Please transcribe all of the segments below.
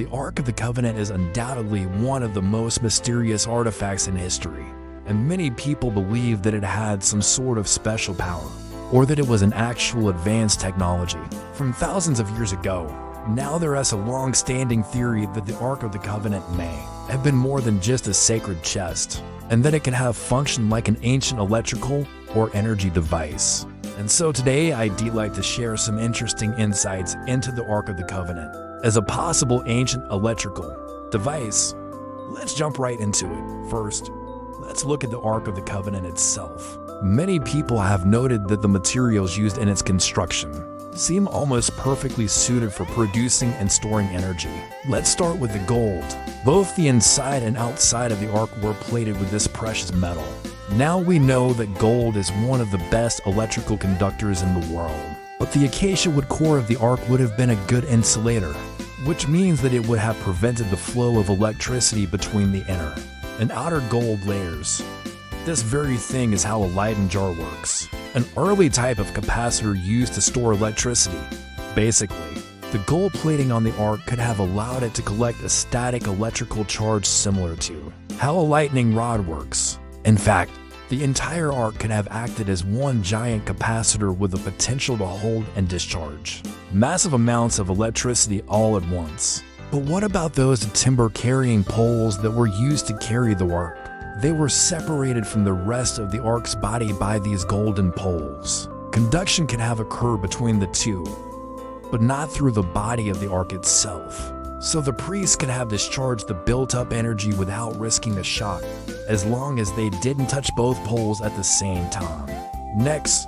The Ark of the Covenant is undoubtedly one of the most mysterious artifacts in history, and many people believe that it had some sort of special power, or that it was an actual advanced technology from thousands of years ago. Now there is a long-standing theory that the Ark of the Covenant may have been more than just a sacred chest, and that it can have functioned like an ancient electrical or energy device. And so today I'd like to share some interesting insights into the Ark of the Covenant as a possible ancient electrical device. Let's jump right into it. First, let's look at the Ark of the Covenant itself. Many people have noted that the materials used in its construction seem almost perfectly suited for producing and storing energy. Let's start with the gold. Both the inside and outside of the Ark were plated with this precious metal. Now we know that gold is one of the best electrical conductors in the world. But the acacia wood core of the Ark would have been a good insulator, which means that it would have prevented the flow of electricity between the inner and outer gold layers. This very thing is how a Leyden jar works, an early type of capacitor used to store electricity. Basically, the gold plating on the Ark could have allowed it to collect a static electrical charge similar to how a lightning rod works. In fact, the entire Ark could have acted as one giant capacitor with the potential to hold and discharge massive amounts of electricity all at once. But what about those timber-carrying poles that were used to carry the Ark? They were separated from the rest of the Ark's body by these golden poles. Conduction can have occurred between the two, but not through the body of the Ark itself. So the priests could have discharged the built-up energy without risking a shock, as long as they didn't touch both poles at the same time. Next,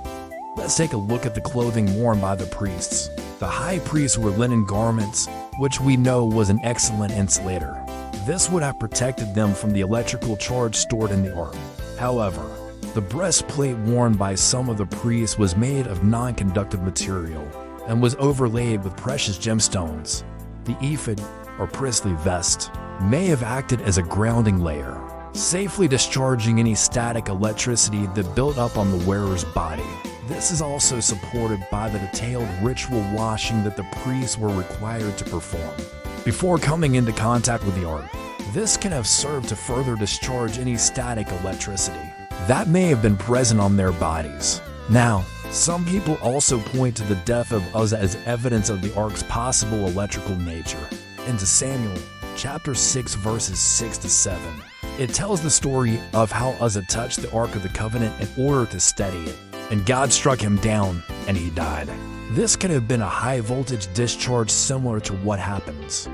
let's take a look at the clothing worn by the priests. The high priests wore linen garments, which we know was an excellent insulator. This would have protected them from the electrical charge stored in the Ark. However, the breastplate worn by some of the priests was made of non-conductive material and was overlaid with precious gemstones. The ephod, or priestly vest, may have acted as a grounding layer, safely discharging any static electricity that built up on the wearer's body. This is also supported by the detailed ritual washing that the priests were required to perform before coming into contact with the Ark. This can have served to further discharge any static electricity that may have been present on their bodies. Now, some people also point to the death of Uzzah as evidence of the Ark's possible electrical nature. In Samuel, chapter 6, verses 6 to 7, it tells the story of how Uzzah touched the Ark of the Covenant in order to steady it, and God struck him down, and he died. This could have been a high-voltage discharge similar to what happens